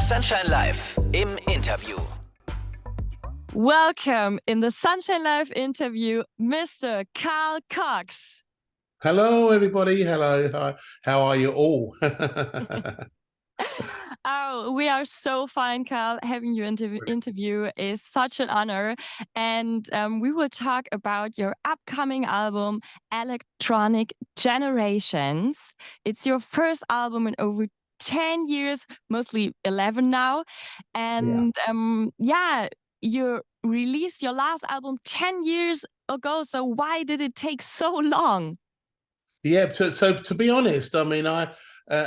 Sunshine Live im Interview. Welcome in the Sunshine Live interview, Mr. Carl Cox. Hello, everybody. Hello. Hi. How are you all? Oh, we are so fine, Carl. Having you interview is such an honor. And we will talk about your upcoming album, Electronic Generations. It's your first album in over 10 years, mostly 11 now. And you released your last album 10 years ago. So why did it take so long? Yeah, so to be honest, I mean,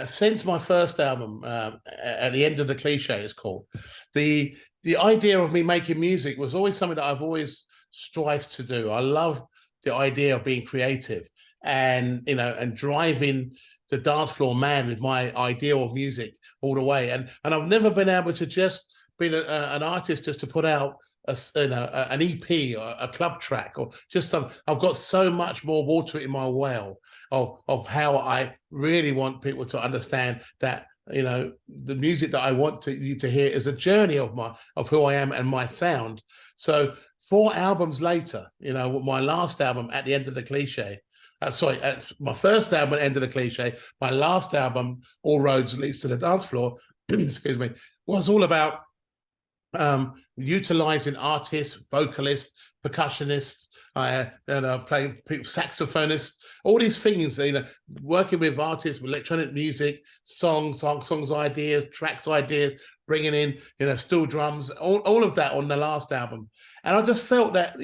since my first album, at the end of the cliche, it's called, the idea of me making music was always something that I've always strived to do. I love the idea of being creative and, and driving the dance floor man with my idea of music all the way. And I've never been able to just be an artist just to put out an EP or a club track or just some. I've got so much more water in my well of how I really want people to understand that the music that I want you to hear is a journey of who I am and my sound. So 4 albums later, my last album, At the End of the Cliche, my first album, End of the Cliche, my last album, All Roads Leads to the Dance Floor, excuse me, was all about utilizing artists, vocalists, percussionists, playing people, saxophonists, all these things, working with artists, with electronic music, songs ideas, tracks ideas, bringing in, steel drums, all of that on the last album. And I just felt that,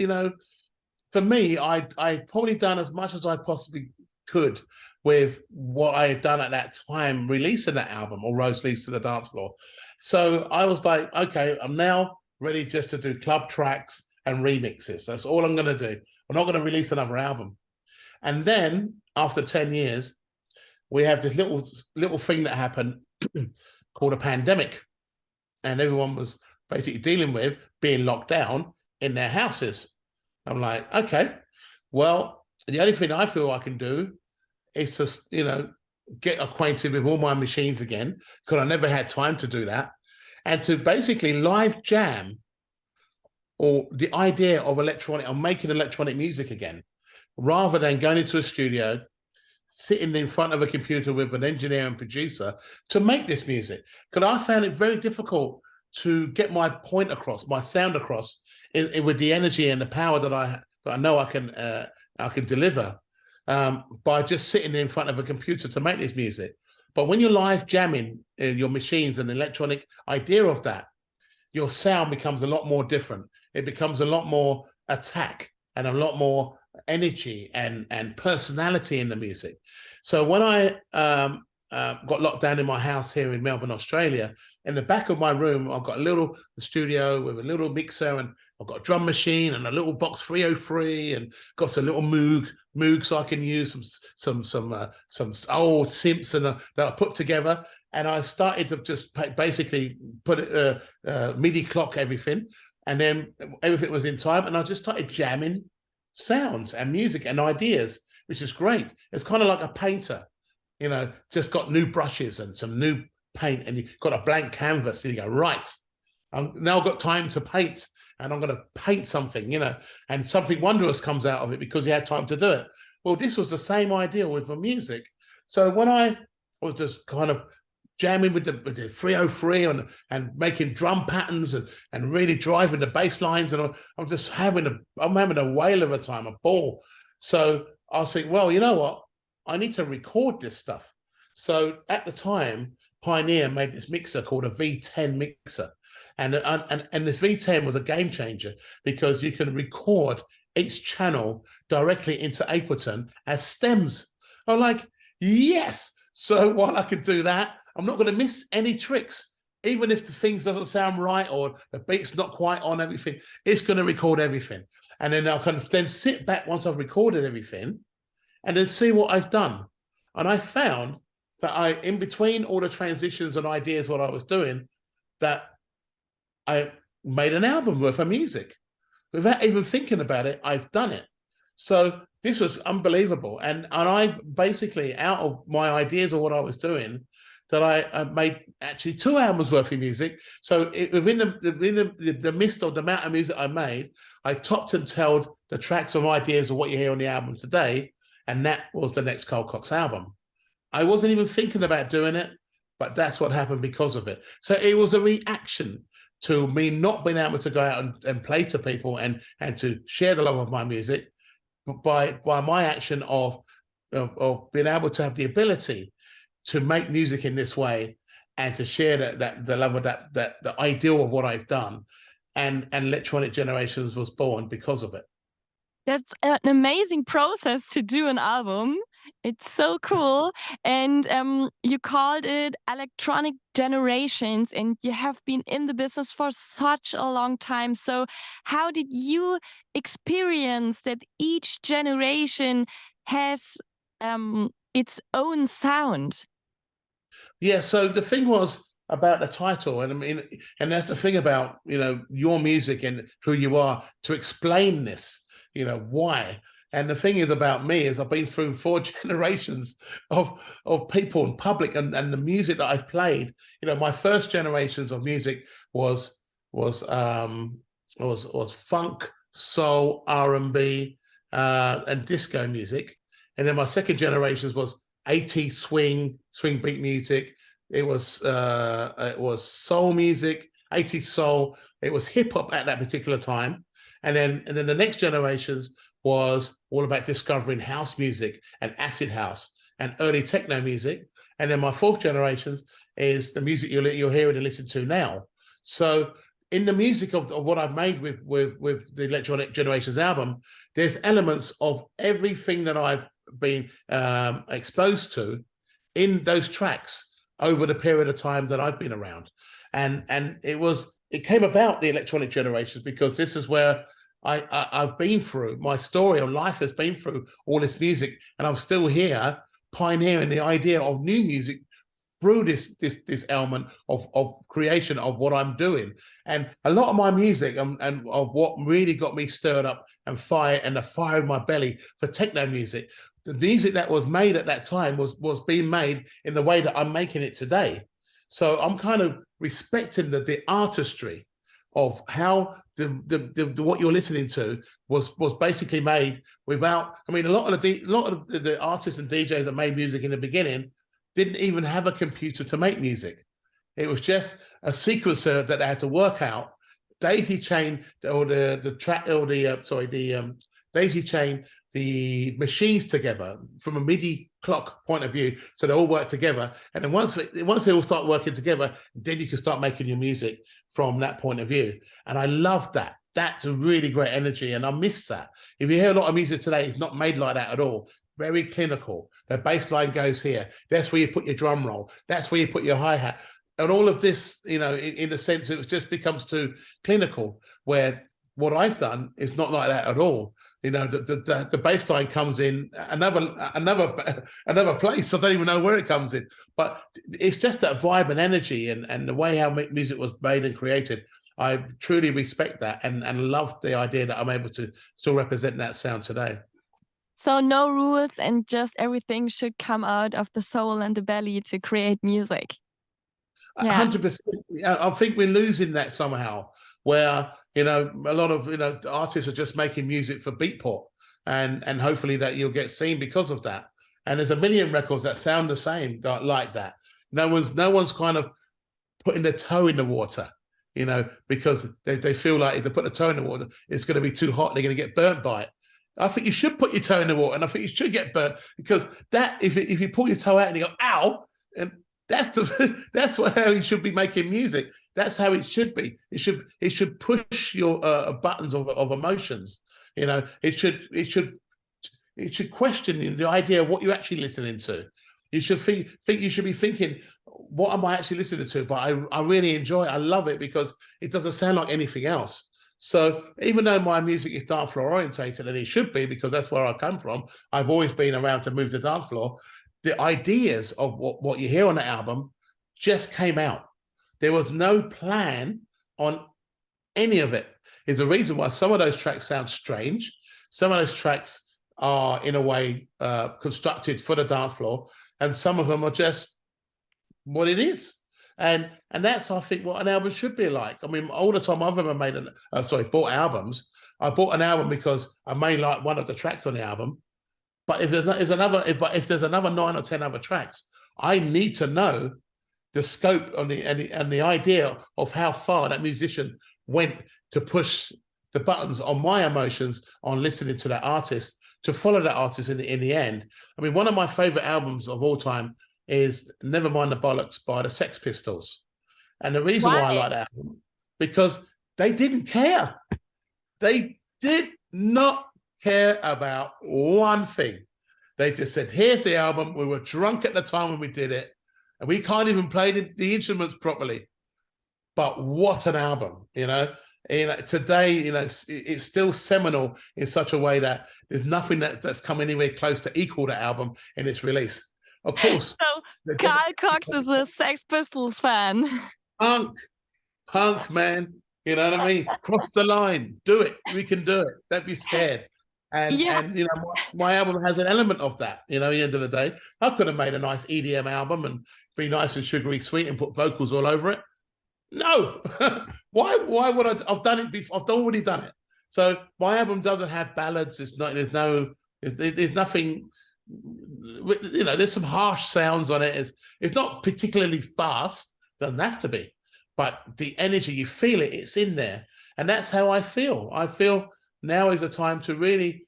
for me, I probably done as much as I possibly could with what I had done at that time, releasing that album, All Roads Leads to the Dance Floor. So I was like, okay, I'm now ready just to do club tracks and remixes. That's all I'm going to do. I'm not going to release another album. And then after 10 years, we have this little thing that happened called a pandemic. And everyone was basically dealing with being locked down in their houses. I'm like, okay, well, the only thing I feel I can do is to, get acquainted with all my machines again, because I never had time to do that, and to basically live jam, or the idea of making electronic music again, rather than going into a studio, sitting in front of a computer with an engineer and producer to make this music. Because I found it very difficult to get my point across, my sound across, with the energy and the power that I know I can deliver. By just sitting in front of a computer to make this music. But when you're live jamming your machines and the electronic idea of that, your sound becomes a lot more different. It becomes a lot more attack and a lot more energy and personality in the music. So when I got locked down in my house here in Melbourne, Australia, in the back of my room, I've got a studio with a little mixer, and I've got a drum machine and a little box 303, and got some little Moog so I can use some old synths that I put together. And I started to just basically put MIDI clock everything, and then everything was in time, and I just started jamming sounds and music and ideas, which is great. It's kind of like a painter, just got new brushes and some new paint, and you've got a blank canvas, and you go, right, I've now got time to paint, and I'm going to paint something, and something wondrous comes out of it because he had time to do it. Well, this was the same idea with my music. So when I was just kind of jamming with the 303 and making drum patterns and really driving the bass lines, and I'm just having a whale of a time, a ball. So I was thinking, well, you know what? I need to record this stuff. So at the time, Pioneer made this mixer called a V10 mixer. And this V10 was a game changer, because you can record each channel directly into Ableton as stems. I'm like, yes. So while I could do that, I'm not going to miss any tricks. Even if the things doesn't sound right or the beat's not quite on everything, it's going to record everything. And then I can then sit back once I've recorded everything and then see what I've done. And I found that in between all the transitions and ideas, what I was doing, that I made an album worth of music. Without even thinking about it, I've done it. So this was unbelievable. And I basically, out of my ideas of what I was doing, that I made actually 2 albums worth of music. So within the midst of the amount of music I made, I topped and tailed the tracks of ideas of what you hear on the album today, and that was the next Carl Cox album. I wasn't even thinking about doing it, but that's what happened because of it. So it was a reaction to me not being able to go out and play to people and to share the love of my music, but by my action of being able to have the ability to make music in this way and to share the love of that the ideal of what I've done, and Electronic Generations was born because of it. That's an amazing process to do an album. It's so cool. And you called it Electronic Generations, and you have been in the business for such a long time. So how did you experience that each generation has its own sound? Yeah, so the thing was about the title, and I mean, and that's the thing about, you know, your music and who you are, to explain this, you know, why. And the thing is about me is I've been through 4 generations of people in public, and the music that I've played. You know, my first generations of music was funk, soul, R&B, and disco music. And then my second generations was 80s swing beat music. It was soul music, 80s soul. It was hip hop at that particular time. And then the next generations was all about discovering house music and acid house and early techno music. And then my 4th generations is the music you're hearing and listening to now. So in the music of what I've made with the Electronic Generations album, there's elements of everything that I've been exposed to in those tracks over the period of time that I've been around. And it came about, the Electronic Generations, because this is where I've been through, my story of life has been through all this music, and I'm still here pioneering the idea of new music through this element of creation of what I'm doing. And a lot of my music and of what really got me stirred up and the fire in my belly for techno music, the music that was made at that time was being made in the way that I'm making it today. So I'm kind of respecting the artistry of how the what you're listening to was basically made without. I mean, a lot of the artists and DJs that made music in the beginning didn't even have a computer to make music. It was just a sequencer that they had to work out, daisy chain daisy chain the machines together from a MIDI clock point of view, so they all work together. And then once they all start working together, then you can start making your music from that point of view. And I love that. That's a really great energy, and I miss that. If you hear a lot of music today, it's not made like that at all. Very clinical. The bass line goes here. That's where you put your drum roll. That's where you put your hi-hat. And all of this, you know, in a sense, it just becomes too clinical, where what I've done is not like that at all. You know, the bass line comes in another place. I don't even know where it comes in, but it's just that vibe and energy and the way how music was made and created. I truly respect that and love the idea that I'm able to still represent that sound today. So no rules, and just everything should come out of the soul and the belly to create music. 100%. I think we're losing that somehow, where, you know, a lot of, you know, artists are just making music for beatport, and hopefully that you'll get seen because of that. And there's a million records that sound the same, like that. No one's kind of putting their toe in the water, you know, because they feel like if they put the toe in the water, it's going to be too hot, they're going to get burnt by it. I think you should put your toe in the water, and I think you should get burnt, because that, if you pull your toe out and you go, ow, and that's how you should be making music. That's how it should be. It should push your buttons of emotions. You know, it should question the idea of what you're actually listening to. You should think you should be thinking, what am I actually listening to? But I really enjoy it. I love it because it doesn't sound like anything else. So even though my music is dance floor orientated, and it should be, because that's where I come from, I've always been around to move the dance floor. The ideas of what you hear on the album just came out. There was no plan on any of it. Is the reason why some of those tracks sound strange. Some of those tracks are in a way constructed for the dance floor, and some of them are just what it is. And that's, I think, what an album should be like. I mean, all the time I've ever made bought albums, I bought an album because I may like one of the tracks on the album. But if there's another 9 or 10 other tracks, I need to know the scope and the idea of how far that musician went to push the buttons on my emotions on listening to that artist, to follow that artist in the end. I mean, one of my favorite albums of all time is Never Mind the Bollocks by the Sex Pistols. And the reason why I like that album, because they didn't care. They did not care about one thing. They just said, here's the album. We were drunk at the time when we did it, and we can't even play the instruments properly. But what an album, you know? Today, it's still seminal in such a way that there's nothing that's come anywhere close to equal the album in its release. Of course. So Carl Cox is a Sex Pistols fan. Punk, man. You know what I mean? Cross the line. Do it. We can do it. Don't be scared. And my album has an element of that. At the end of the day, I could have made a nice EDM album and be nice and sugary sweet and put vocals all over it. No. Why would I? I've done it before. I've already done it. So my album doesn't have ballads. There's nothing. There's some harsh sounds on it. It's not particularly fast. Doesn't have to be. But the energy, you feel it. It's in there, and that's how I feel. I feel now is the time to really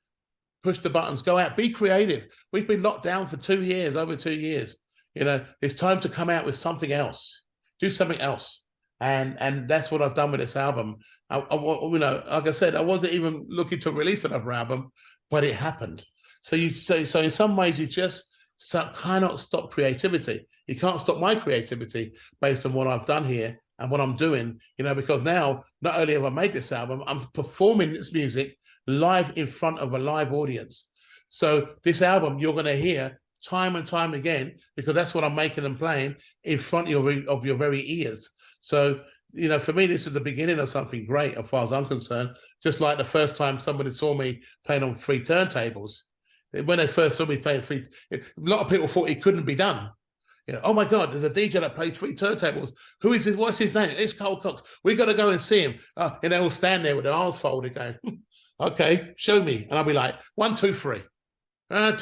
push the buttons, go out, be creative. We've been locked down for over 2 years. It's time to come out with something else, do something else. And that's what I've done with this album. Like I said, I wasn't even looking to release another album, but it happened. So in some ways, you just cannot stop creativity. You can't stop my creativity based on what I've done here and what I'm doing, because now not only have I made this album, I'm performing this music live in front of a live audience. So this album you're going to hear time and time again, because that's what I'm making and playing in front of your very ears. So, for me, this is the beginning of something great as far as I'm concerned. Just like the first time somebody saw me playing on 3 turntables. When they first saw me playing 3, a lot of people thought it couldn't be done. Oh my God, there's a DJ that played 3 turntables. Who is this? What's his name? It's Carl Cox. We got to go and see him. And they all stand there with their arms folded going, okay, show me. And I'll be like, 1, 2, 3. And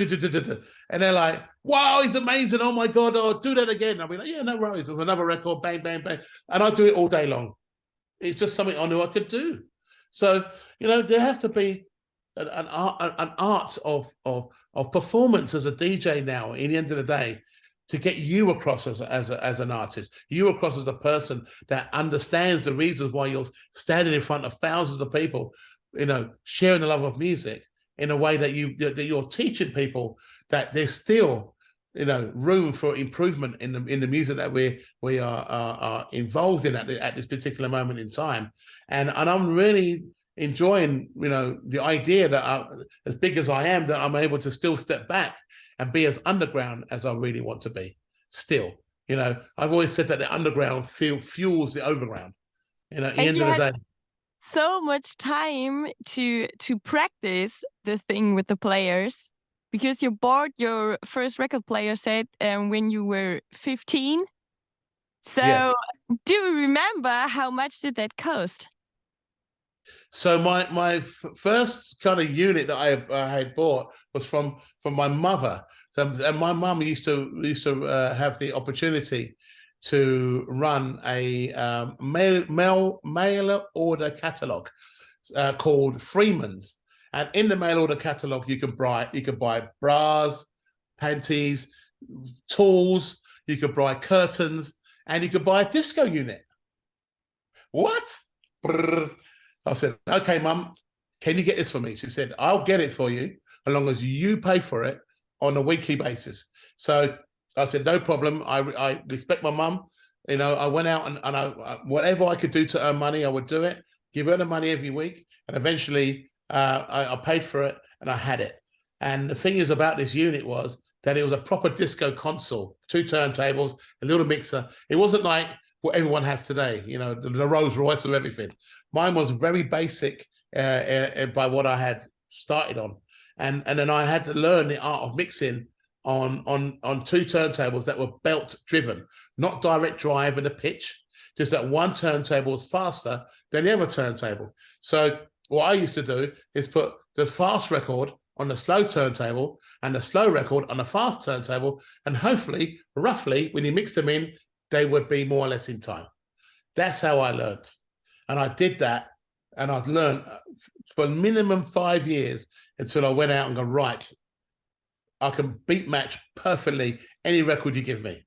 they're like, wow, he's amazing. Oh my God, do that again. And I'll be like, yeah, no worries. With another record, bang, bang, bang. And I'll do it all day long. It's just something I knew I could do. So, there has to be an art of performance as a DJ now, in the end of the day, to get you across as an artist, you across as a person that understands the reasons why you're standing in front of thousands of people, sharing the love of music in a way that you're teaching people that there's still, room for improvement in the music that we are involved in at this particular moment in time. And I'm really enjoying, the idea that as big as I am, that I'm able to still step back and be as underground as I really want to be. Still, I've always said that the underground fuels the overground. At the end of the day. So much time to practice the thing with the players, because you bought your first record player set when you were 15. So yes. Do you remember how much did that cost? So my first kind of unit that I had bought was from my mother. And my mum used to have the opportunity to run a mail order catalogue called Freeman's. And in the mail order catalogue, you could buy bras, panties, tools, you could buy curtains, and you could buy a disco unit. What? I said, okay, Mum, can you get this for me? She said, I'll get it for you as long as you pay for it on a weekly basis. So I said, no problem. I respect my mum. I went out and I whatever I could do to earn money, I would do it, give her the money every week. And eventually I paid for it and I had it. And the thing is about this unit was that it was a proper disco console, 2 turntables, a little mixer. It wasn't like what everyone has today, the Rolls Royce of everything. Mine was very basic by what I had started on. And then I had to learn the art of mixing on two turntables that were belt driven, not direct drive and a pitch, just that one turntable was faster than the other turntable. So what I used to do is put the fast record on the slow turntable and the slow record on the fast turntable, and hopefully, roughly, when you mix them in, they would be more or less in time. That's how I learned. And I did that, and I'd learned for minimum 5 years until I went out and go, right, I can beat match perfectly any record you give me,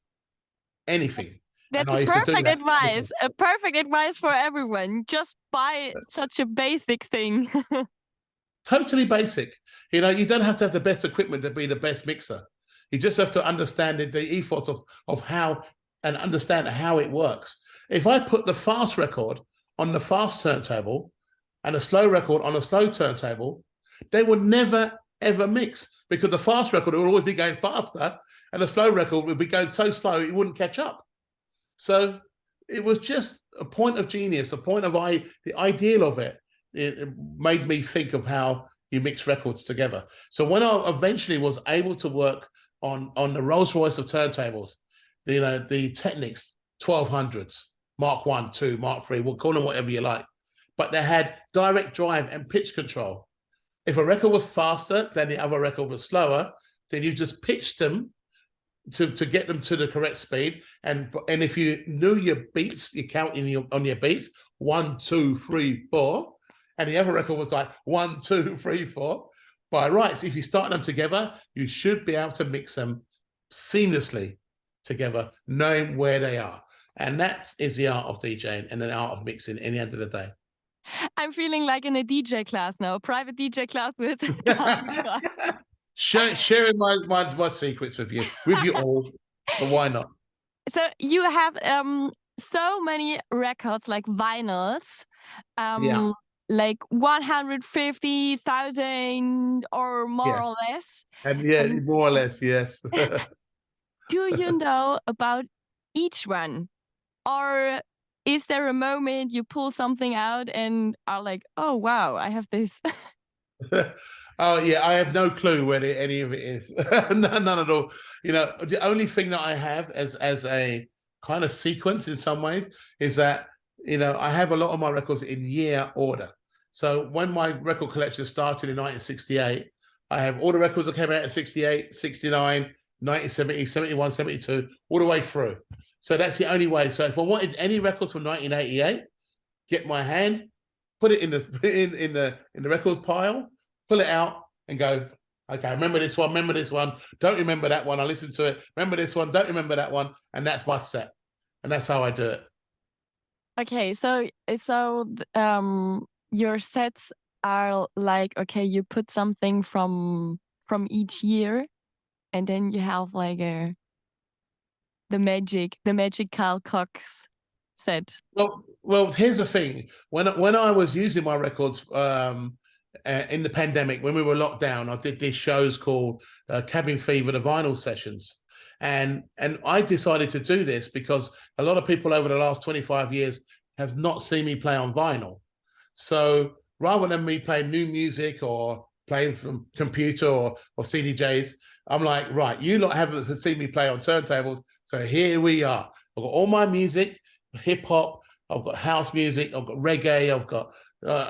anything. That's a perfect advice. A perfect advice for everyone. Just buy such a basic thing. Totally basic. You know, you don't have to have the best equipment to be the best mixer. You just have to understand the ethos of how, and understand how it works. If I put the fast record on the fast turntable and a slow record on a slow turntable, they would never, ever mix, because the fast record will always be going faster and the slow record would be going so slow it wouldn't catch up. So it was just a point of genius, a point of the ideal of it. It made me think of how you mix records together. So when I eventually was able to work on the Rolls Royce of turntables, you know, the Technics 1200s, Mark 1, 2, Mark 3, we'll call them whatever you like, but they had direct drive and pitch control. If a record was faster than the other record was slower, then you just pitched them to get them to the correct speed. And if you knew your beats, you count on your beats, 1, 2, 3, 4, and the other record was like 1, 2, 3, 4. By rights, if you start them together, you should be able to mix them seamlessly together, knowing where they are. And that is the art of DJing and the art of mixing in the end of the day. I'm feeling like in a DJ class now, a private DJ class with sharing my secrets with you all, but why not? So you have so many records, like vinyls, like 150,000 or more or less. And more or less, yes. Do you know about each one, or is there a moment you pull something out and are like, oh wow, I have this? Oh yeah, I have no clue where any of it is. None at all. You know, the only thing that I have as a kind of sequence in some ways is that, you know, I have a lot of my records in year order. So when my record collection started in 1968, I have all the records that came out in 68, 69, 1970, 71, 72, all the way through. So that's the only way. So if I wanted any records from 1988, get my hand, put it in the record pile, pull it out and go, okay, remember this one, don't remember that one, I listen to it, remember this one, don't remember that one, and that's my set. And that's how I do it. Okay, so your sets are like, okay, you put something from each year, and then you have like the magic CARL COX set. Well, here's the thing. When I was using my records in the pandemic, when we were locked down, I did these shows called Cabin Fever, the vinyl sessions. And I decided to do this because a lot of people over the last 25 years have not seen me play on vinyl. So rather than me playing new music or playing from computer or CDJs, I'm like, right, you lot haven't seen me play on turntables, so here we are. I've got all my music, hip hop, I've got house music, I've got reggae, I've got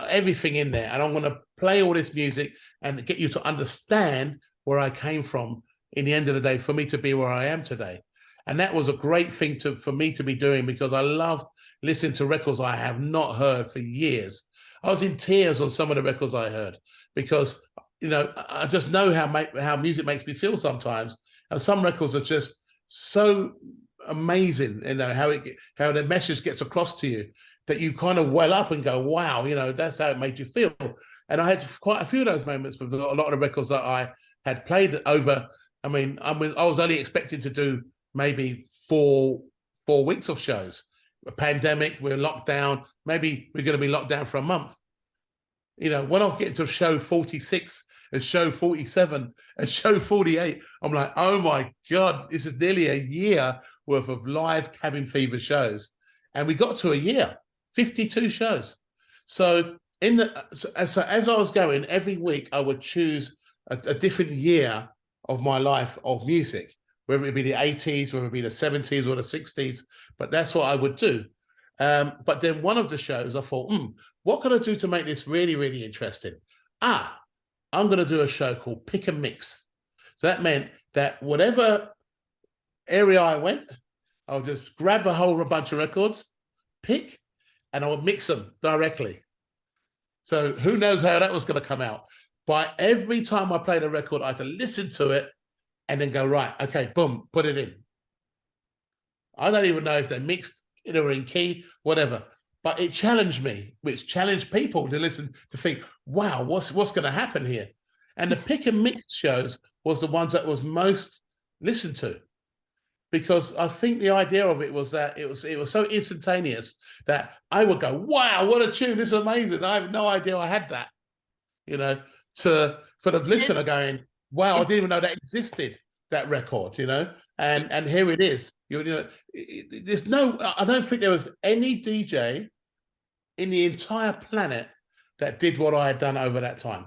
everything in there, and I'm going to play all this music and get you to understand where I came from in the end of the day, for me to be where I am today. And that was a great thing for me to be doing, because I loved listening to records I have not heard for years. I was in tears on some of the records I heard, because, you know, I just know how music makes me feel sometimes. And some records are just so amazing, you know, how the message gets across to you that you kind of well up and go, wow, you know, that's how it made you feel. And I had quite a few of those moments with a lot of the records that I had played over. I mean, I was only expected to do maybe four weeks of shows. A pandemic, we're locked down. Maybe we're going to be locked down for a month. You know, when I get to show 46 and show 47 and show 48, I'm like, oh my God, this is nearly a year worth of live Cabin Fever shows. And we got to a year, 52 shows. So as I was going, every week I would choose a different year of my life of music, whether it be the 80s, whether it be the 70s or the 60s, but that's what I would do. But then one of the shows I thought, what can I do to make this really, really interesting? I'm going to do a show called Pick and Mix. So that meant that whatever area I went, I'll just grab a whole bunch of records, pick, and I would mix them directly. So who knows how that was going to come out. But every time I played a record, I had to listen to it and then go, right, okay, boom, put it in. I don't even know if they mixed it or in key, whatever. But it challenged me, which challenged people to listen, to think, wow, what's going to happen here? And the Pick and Mix shows was the ones that was most listened to, because I think the idea of it was that it was so instantaneous that I would go, wow, what a tune, this is amazing. I have no idea I had that, you know, for the listener going, wow, I didn't even know that existed, that record, you know, and here it is. You know, there's no, I don't think there was any DJ in the entire planet that did what I had done over that time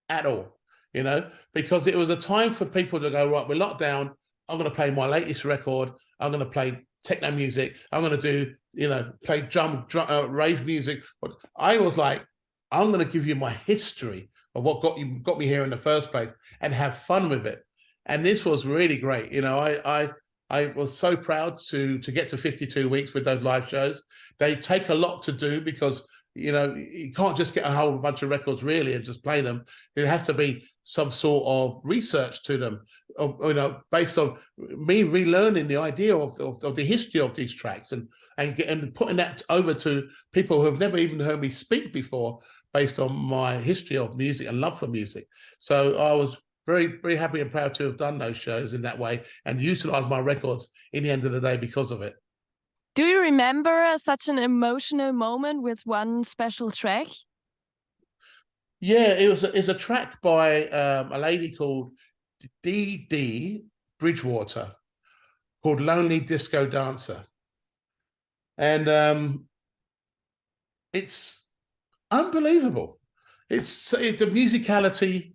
at all, you know, because it was a time for people to go, right, we're locked down. I'm going to play my latest record. I'm going to play techno music. I'm going to do, you know, play drum rave music. But I was like, I'm going to give you my history of what got me here in the first place and have fun with it. And this was really great. You know, I was so proud to get to 52 weeks with those live shows. They take a lot to do because, you know, you can't just get a whole bunch of records really and just play them. There has to be some sort of research to them, you know, based on me relearning the idea of the history of these tracks and putting that over to people who have never even heard me speak before, based on my history of music and love for music. So I was very, very happy and proud to have done those shows in that way and utilize my records in the end of the day because of it. Do you remember such an emotional moment with one special track? Yeah, it's a track by a lady called D.D. Bridgewater called Lonely Disco Dancer. And it's unbelievable. It's the musicality,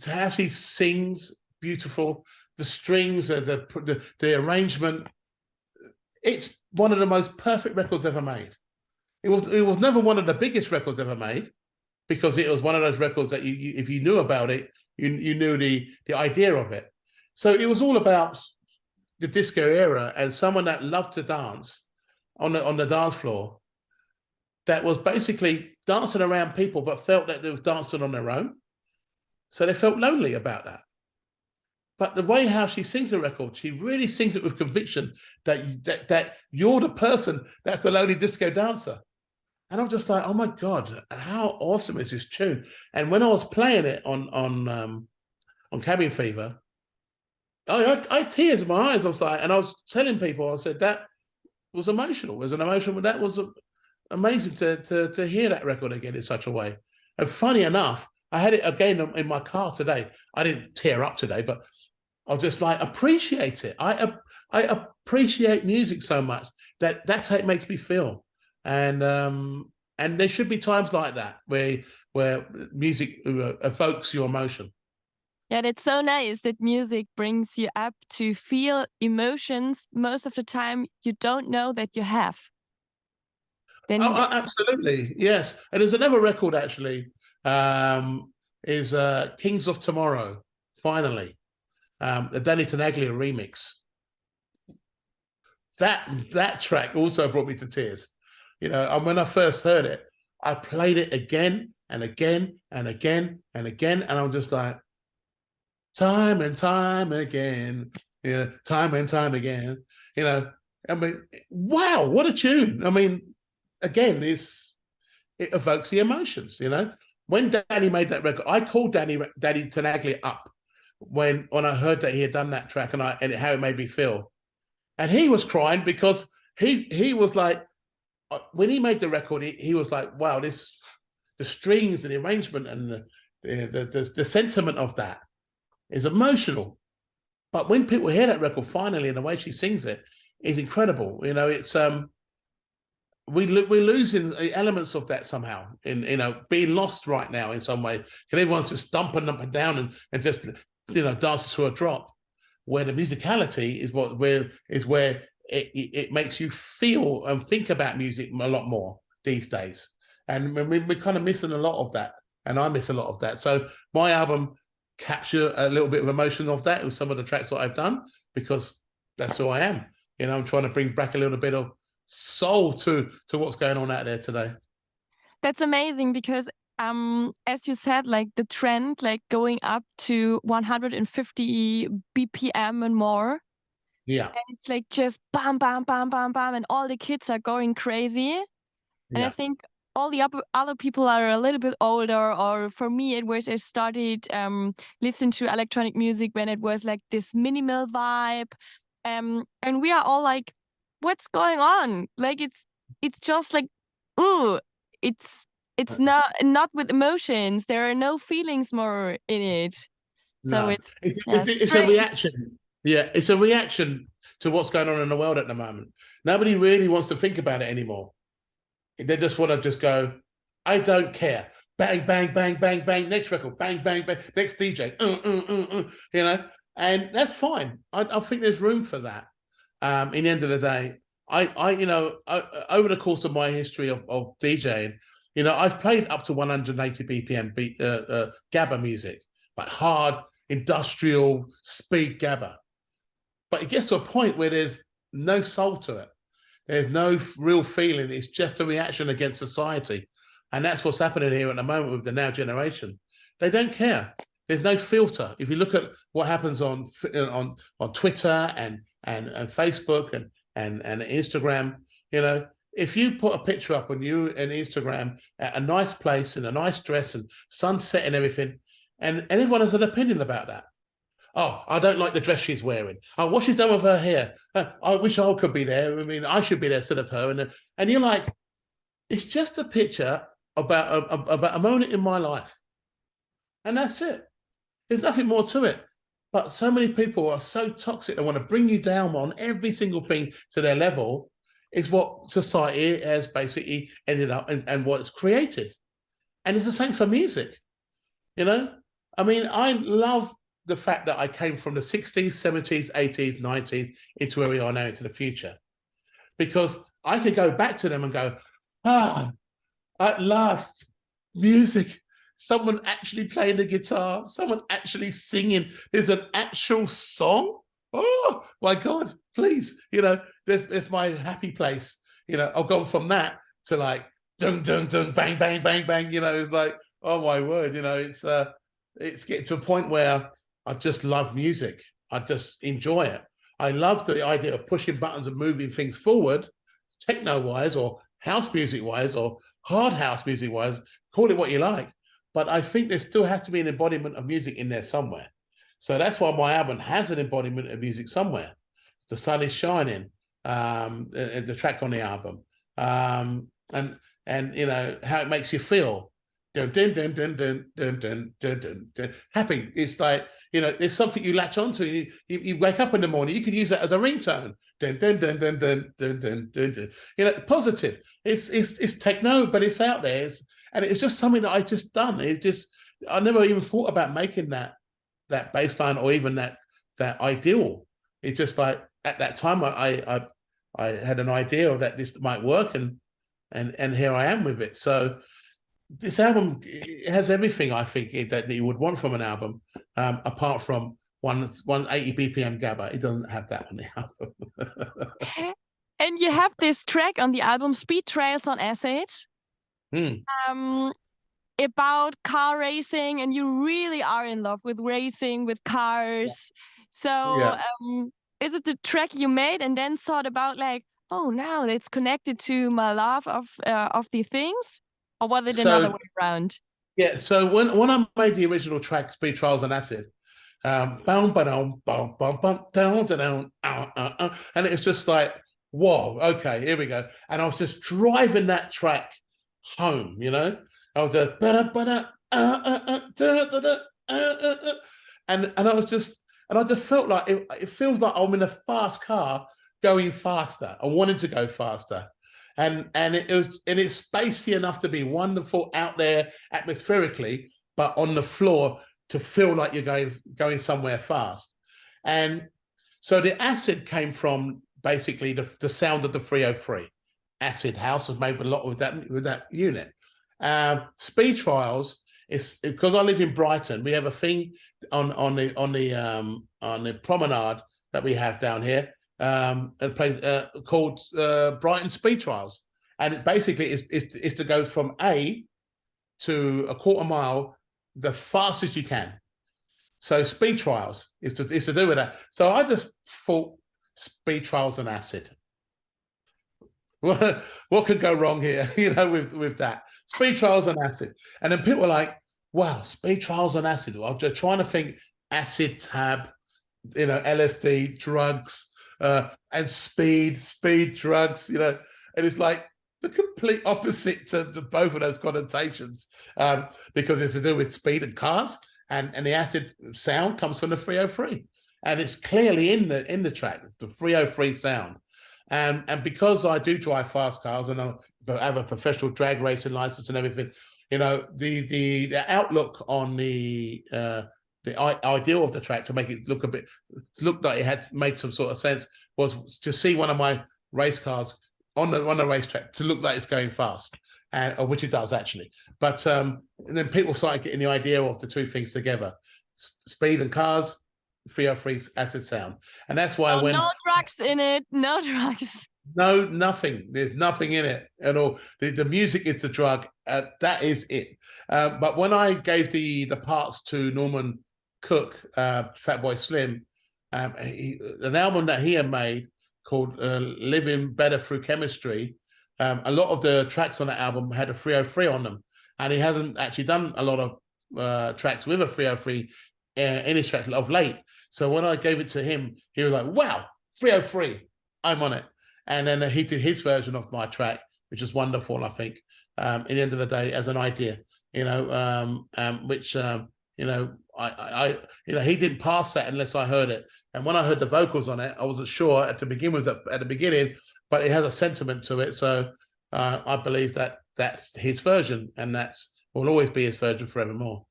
how she sings, beautiful, the strings, the arrangement. It's one of the most perfect records ever made. It was never one of the biggest records ever made, because it was one of those records that you if you knew about it, you knew the idea of it. So it was all about the disco era and someone that loved to dance on the dance floor, that was basically dancing around people but felt that they was dancing on their own. So they felt lonely about that. But the way how she sings the record, she really sings it with conviction that you're the person that's the lonely disco dancer. And I'm just like, oh my God, how awesome is this tune? And when I was playing it on Cabin Fever, I had tears in my eyes. I was like, and I was telling people, I said, that was emotional. It was an emotional, that was amazing to hear that record again in such a way. And funny enough, I had it again in my car today. I didn't tear up today, but I was just like, appreciate it. I appreciate music so much that's how it makes me feel. And there should be times like that where music evokes your emotion. Yeah, that's so nice that music brings you up to feel emotions most of the time you don't know that you have. Then absolutely, yes. And there's another record actually, is Kings of Tomorrow, finally, the Danny Tenaglia remix. That track also brought me to tears. You know, and when I first heard it, I played it again and again and again and again, and I'm just like, time and time again, yeah, time and time again. You know, I mean, wow, what a tune! I mean, again, it evokes the emotions. You know, when Danny made that record, I called Danny Tenaglia up when I heard that he had done that track and how it made me feel, and he was crying because he was like, when he made the record, he was like, wow, the strings and the arrangement and the sentiment of that is emotional. But when people hear that record finally and the way she sings it is incredible. You know, it's we're losing elements of that somehow, in, you know, being lost right now in some way. And everyone's just dumping up and down and just dances to a drop, where the musicality is where it makes you feel and think about music a lot more these days. And we're kind of missing a lot of that, and I miss a lot of that. So my album capture a little bit of emotion of that with some of the tracks that I've done, because that's who I am. I'm trying to bring back a little bit of soul to what's going on out there today. That's amazing, because as you said, like the trend, like going up to 150 BPM and more. Yeah. And it's like just bam, bam, bam, bam, bam, and all the kids are going crazy. And I think all the other people are a little bit older, or for me, it was I started listening to electronic music when it was like this minimal vibe, and we are all like, "What's going on?" Like it's just like, ooh, it's not with emotions. There are no feelings more in it. So No. It's a strange. reaction. Yeah, it's a reaction to what's going on in the world at the moment. Nobody really wants to think about it anymore. They just want to just go, I don't care. Bang, bang, bang, bang, bang. Next record, bang, bang, bang. Next DJ, and that's fine. I think there's room for that. In the end of the day, over the course of my history of DJing, I've played up to 180 BPM gabba music, like hard industrial speed gabba. But it gets to a point where there's no soul to it. There's no real feeling. It's just a reaction against society. And that's what's happening here at the moment with the now generation. They don't care. There's no filter. If you look at what happens on Twitter and Facebook and Instagram, if you put a picture up on you and Instagram at a nice place in a nice dress and sunset and everything, and everyone has an opinion about that. Oh, I don't like the dress she's wearing. Oh, what she's done with her hair. I wish I could be there. I mean, I should be there instead of her. And you're like, it's just a picture about a moment in my life. And that's it. There's nothing more to it. But so many people are so toxic. They want to bring you down on every single thing to their level, is what society has basically ended up and what it's created. And it's the same for music. I mean, I love the fact that I came from the 60s, 70s, 80s, 90s into where we are now, into the future. Because I could go back to them and go, at last, music, someone actually playing the guitar, someone actually singing. There's an actual song. Oh my God, please, there's my happy place. I've gone from that to like, dun, dun, dun, bang, bang, bang, bang. It's like, oh my word, it's getting to a point where I just love music. I just enjoy it. I love the idea of pushing buttons and moving things forward, techno-wise or house music-wise or hard house music-wise, call it what you like. But I think there still has to be an embodiment of music in there somewhere. So that's why my album has an embodiment of music somewhere. The Sun is Shining, the track on the album, and how it makes you feel. Dun, dun, dun, dun, dun, dun, dun, dun, dun, dun. Happy. It's like, there's something you latch onto. You wake up in the morning, you can use that as a ringtone. Dun, dun, dun, dun, dun, dun, dun, dun, dun. Positive. It's techno, but it's out there. And it's just something that I just done. I never even thought about making that bass line or even that ideal. It's just like at that time I had an idea that this might work, and here I am with it. So this album, it has everything I think that you would want from an album, apart from 180 BPM gabba. It doesn't have that on the album. And you have this track on the album, Speed Trails on Acid, about car racing, and you really are in love with racing, with cars. So is it the track you made and then thought about like, oh, now it's connected to my love of the things? Or was it another way around? Yeah, so when I made the original track, Speed Trials on Acid, and it's just like, whoa, okay, here we go. And I was just driving that track home, I was just, and I was just, and I just felt like it feels like I'm in a fast car going faster. I wanted to go faster. And it's spacey enough to be wonderful out there atmospherically, but on the floor, to feel like you're going somewhere fast. And so the acid came from basically the sound of the 303. Acid house was made with a lot with that unit. Speed trials is because I live in Brighton. We have a thing on the promenade that we have down here, a place called Brighton Speed Trials, and it basically is to go from A to a quarter mile the fastest you can. So speed trials is to do with that. So I just thought speed trials and acid. What could go wrong here, with that? Speed trials and acid. And then people are like, wow, speed trials and acid. Well, I'm just trying to think acid, tab, LSD, drugs, and speed drugs, and it's like the complete opposite to both of those connotations, because it's to do with speed and cars, and the acid sound comes from the 303, and it's clearly in the track, the 303 sound. And because I do drive fast cars and I have a professional drag racing license and everything, the outlook on the ideal of the track to make it look like it had made some sort of sense was to see one of my race cars on the racetrack to look like it's going fast, and which it does actually. But and then people started getting the idea of the two things together: speed and cars, 303 acid sound, and that's why no drugs in it, no drugs. No, nothing. There's nothing in it at all. The music is the drug. That is it. But when I gave the parts to Norman Cook, Fatboy Slim, an album that he had made called Living Better Through Chemistry, a lot of the tracks on that album had a 303 on them, and he hasn't actually done a lot of tracks with a 303 in his tracks of late. So when I gave it to him, he was like, wow, 303, I'm on it. And then he did his version of my track, which is wonderful, I think, at the end of the day, as an idea, which, he didn't pass that unless I heard it. And when I heard the vocals on it, I wasn't sure at the beginning, but it has a sentiment to it. So I believe that that's his version, and will always be his version forevermore.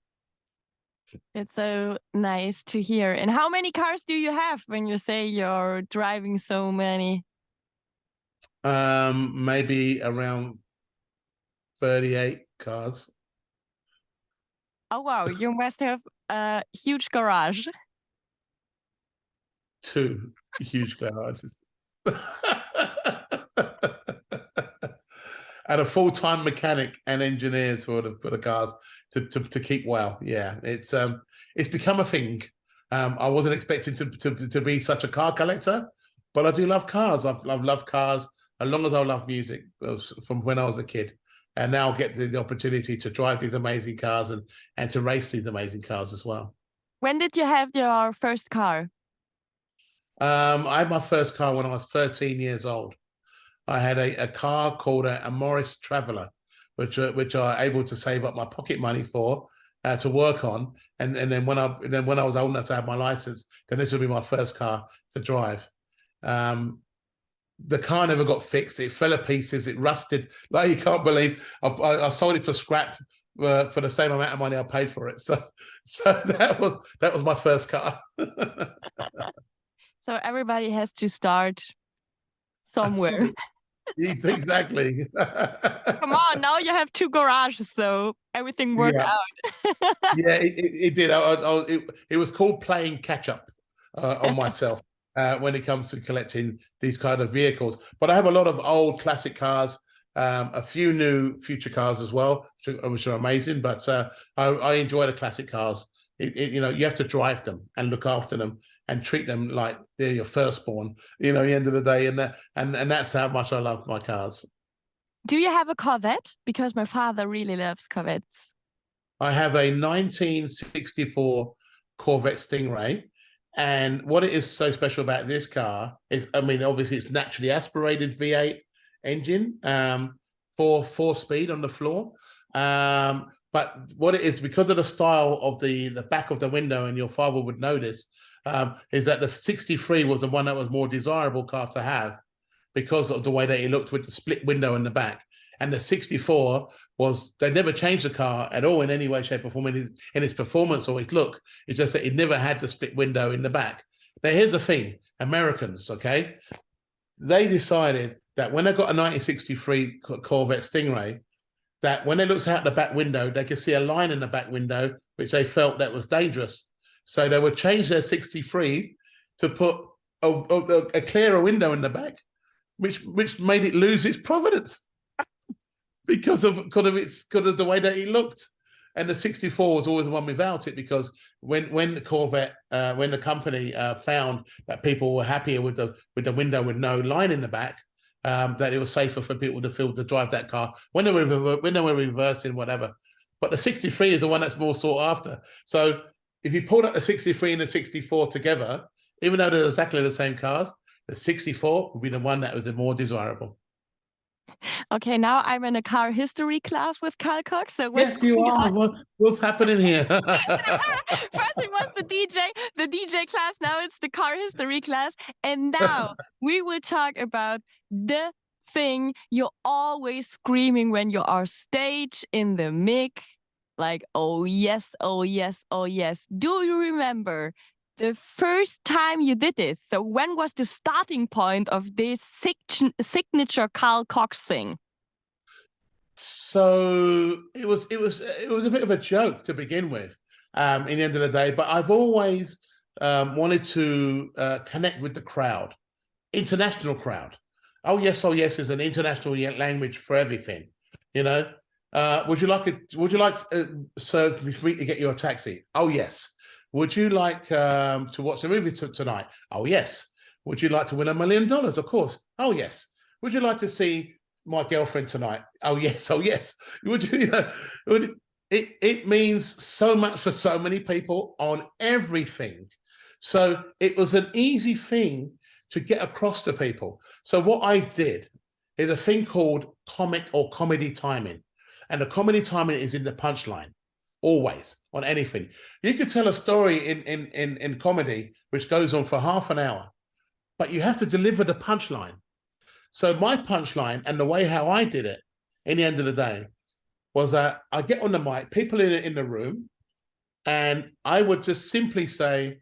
It's so nice to hear. And how many cars do you have when you say you're driving so many? Maybe around 38 cars. Oh wow, you must have a huge garage. 2 huge garages. And a full-time mechanic and engineers for the cars to keep well. Yeah, it's become a thing. I wasn't expecting to be such a car collector, but I do love cars. I've loved cars as long as I love music, from when I was a kid, and now get the opportunity to drive these amazing cars and to race these amazing cars as well. When did you have your first car? I had my first car when I was 13 years old. I had a car called a Morris Traveller, which I was able to save up my pocket money for to work on, and then when I was old enough to have my license, then this would be my first car to drive. The car never got fixed. It fell to pieces. It rusted like you can't believe. I sold it for scrap for the same amount of money I paid for it. So that was my first car. So everybody has to start somewhere. Exactly. Come on, now you have 2 garages, so everything worked out. Yeah, it did. It was called playing catch up on myself when it comes to collecting these kind of vehicles. But I have a lot of old classic cars, a few new future cars as well, which are amazing. But I enjoy the classic cars. You have to drive them and look after them and treat them like they're your firstborn, at the end of the day. And that's how much I love my cars. Do you have a Corvette? Because my father really loves Corvettes. I have a 1964 Corvette Stingray. And what it is so special about this car is, obviously it's naturally aspirated V8 engine, 4-speed on the floor. But what it is, because of the style of the back of the window, and your father would know this, is that the 63 was the one that was more desirable car to have because of the way that it looked with the split window in the back. And the 64 was, they never changed the car at all in any way, shape or form in its performance or its look. It's just that it never had the split window in the back. Now, here's the thing, Americans, okay? They decided that when they got a 1963 Corvette Stingray, that when they looked out the back window, they could see a line in the back window, which they felt that was dangerous. So they would change their 63 to put a clearer window in the back, which made it lose its provenance because of the way that it looked. And the 64 was always the one without it, because when the Corvette, when the company found that people were happier with the window with no line in the back, that it was safer for people to drive that car when they were reversing, whatever. But the 63 is the one that's more sought after. So if you pulled up the 63 and the 64 together, even though they're exactly the same cars, the 64 would be the one that was the more desirable. Okay, now I'm in a car history class with Carl Cox. So yes, you are. What's happening here? First it was the DJ class. Now it's the car history class. And now we will talk about the thing you're always screaming when you are stage in the mic. Like, oh yes, oh yes, oh yes. Do you remember the first time you did this? So when was the starting point of this signature Carl Cox thing? So it was a bit of a joke to begin with, in the end of the day. But I've always wanted to connect with the crowd, international crowd. Oh yes is an international language for everything, you know. Would you like sir, to get you a taxi? Oh yes. Would you like to watch the movie tonight? Oh yes. Would you like to win $1 million? Of course. Oh yes. Would you like to see my girlfriend tonight? Oh yes. Oh yes. Would you? You know, it means so much for so many people on everything. So it was an easy thing to get across to people. So what I did is a thing called comic or comedy timing. And the comedy timing is in the punchline, always, on anything. You could tell a story in comedy which goes on for half an hour, but you have to deliver the punchline. So my punchline and the way how I did it in the end of the day was that I get on the mic, people in the room, and I would just simply say,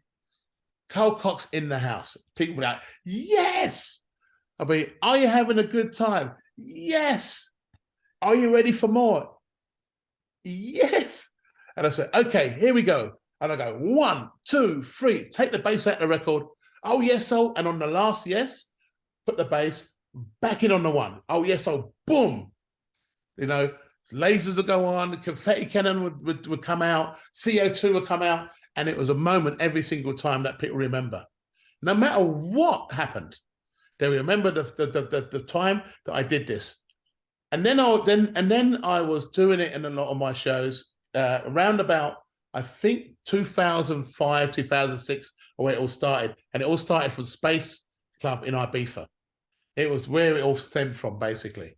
Carl Cox in the house. People would be like, yes! I'll be, are you having a good time? Yes! Are you ready for more? Yes. And I said, okay, here we go. And I go, 1, 2, 3, take the bass out of the record. Oh, yes, oh. And on the last yes, put the bass back in on the 1. Oh, yes, oh, boom. You know, lasers would go on, the confetti cannon would come out, CO2 would come out. And it was a moment every single time that people remember. No matter what happened, they remember the time that I did this. And then I was doing it in a lot of my shows around about, I think, 2005, 2006, where it all started. And it all started from Space Club in Ibiza. It was where it all stemmed from, basically.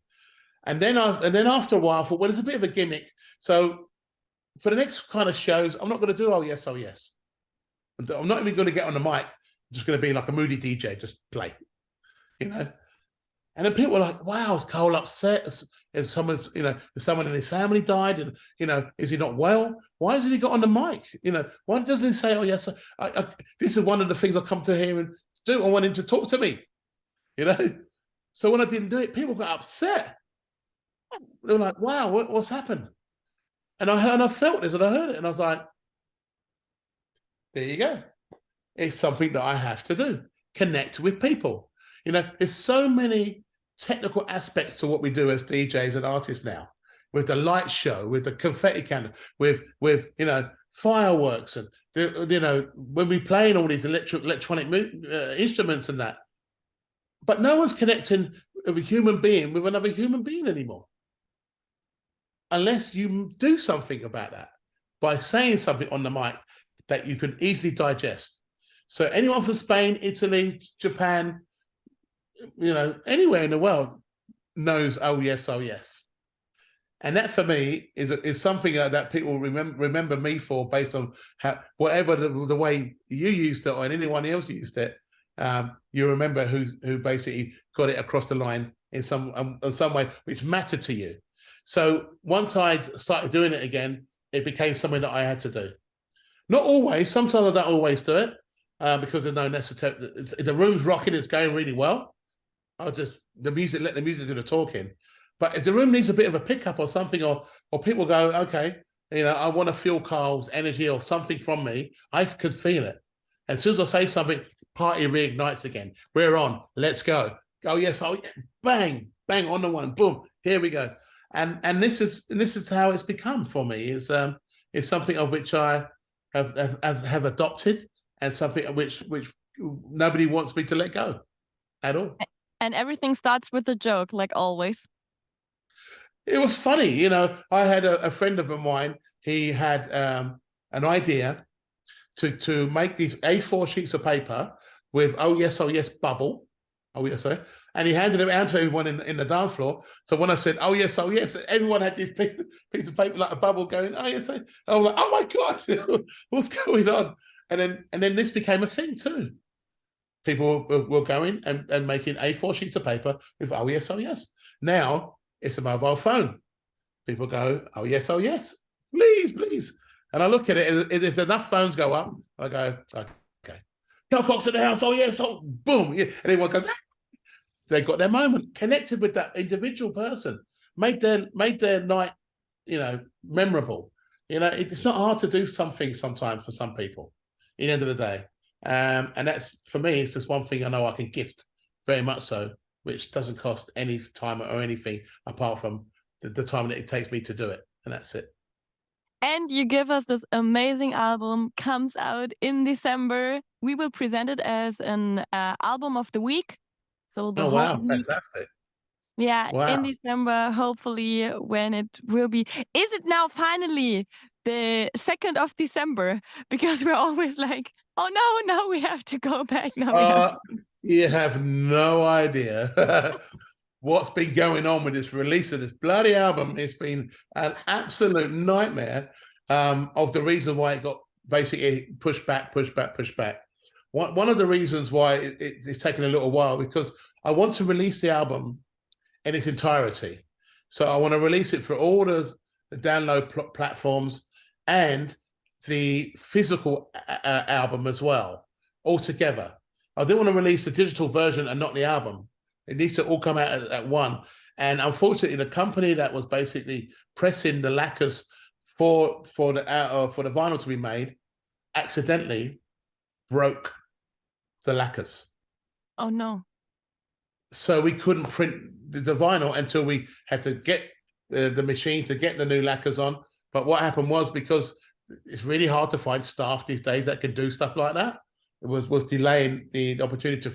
And then after a while, I thought, well, it's a bit of a gimmick. So for the next kind of shows, I'm not going to do oh yes, oh yes. I'm not even going to get on the mic. I'm just going to be like a moody DJ, just play, you know. And then people are like, wow, is Carl upset? Is someone in his family died? And, you know, is he not well? Why hasn't he got on the mic? You know, why doesn't he say, oh, yes, this is one of the things I come to hear and do. I want him to talk to me, you know? So when I didn't do it, people got upset. They were like, wow, what's happened? And I felt this and I heard it and I was like, there you go. It's something that I have to do. Connect with people. You know, there's so many technical aspects to what we do as DJs and artists now, with the light show, with the confetti cannon, with you know, fireworks, and you know, when we play in all these electronic instruments and that. But no one's connecting a human being with another human being anymore, unless you do something about that by saying something on the mic that you can easily digest. So anyone from Spain, Italy, Japan, you know, anywhere in the world knows, oh yes, oh yes. And that for me is something that people remember me for, based on how, whatever the way you used it or anyone else used it, you remember who basically got it across the line in some way which mattered to you. So once I started doing it again, it became something that I had to do. Not always. Sometimes I don't always do it because there's no necessary. If the room's rocking, it's going really well, I'll just let the music do the talking. But if the room needs a bit of a pickup or something, or people go, okay, I want to feel Carl's energy or something from me, I could feel it. And as soon as I say something, party reignites again. We're on. Let's go. Oh yes. Oh yeah. Bang, bang on the one. Boom. Here we go. And this is how it's become for me. It's something of which I have adopted, and something which nobody wants me to let go at all. And everything starts with a joke, like always. It was funny, I had a friend of mine. He had an idea to make these A4 sheets of paper with oh yes bubble, oh yes sorry, and he handed it around to everyone in the dance floor. So when I said oh yes, everyone had this piece of paper like a bubble going oh yes. I was like, oh my god, what's going on? And then this became a thing too. People were going and making A4 sheets of paper with oh yes. Now it's a mobile phone. People go, oh yes, please. And I look at it, if enough phones go up, I go, okay. Carl Cox in the house, oh yes, oh boom. Yeah. And everyone goes, ah. They got their moment, connected with that individual person, made their night, memorable. It's not hard to do something sometimes for some people, at the end of the day. And that's, for me, it's just one thing I know I can gift, very much so, which doesn't cost any time or anything apart from the time that it takes me to do it. And that's it. And you give us this amazing album, comes out in December. We will present it as an album of the week. So the whole week. Fantastic. Yeah, wow. In December, hopefully, when it will be. Is it now finally the 2nd of December? Because we're always like, oh no, now we have to go back. You have no idea what's been going on with this release of this bloody album. It's been an absolute nightmare of the reason why it got basically pushed back. One of the reasons why it's taken a little while, because I want to release the album in its entirety. So I want to release it for all the download platforms and the physical album as well, all together. I didn't want to release the digital version and not the album. It needs to all come out at one. And unfortunately, the company that was basically pressing the lacquers for the vinyl to be made accidentally broke the lacquers. Oh no. So we couldn't print the vinyl until we had to get the machine to get the new lacquers on. But what happened was, because it's really hard to find staff these days that can do stuff like that, it was delaying the opportunity to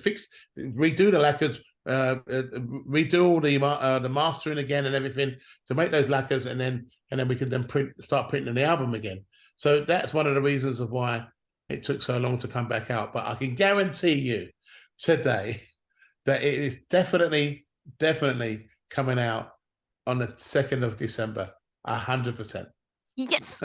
redo the lacquers, redo all the mastering again and everything to make those lacquers, and then we could then start printing the album again. So that's one of the reasons of why it took so long to come back out. But I can guarantee you today that it is definitely coming out on the 2nd of December, 100%. Yes.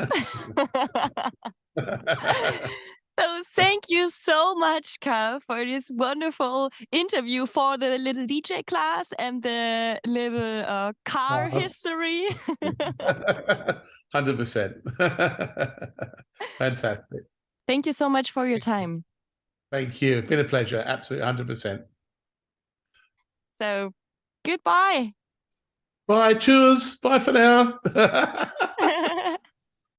So thank you so much, Carl, for this wonderful interview, for the little DJ class and the little car history. 100%. Fantastic. Thank you so much for your time. Thank you. It's been a pleasure. Absolutely, 100%. So, goodbye. Bye. Cheers. Bye for now.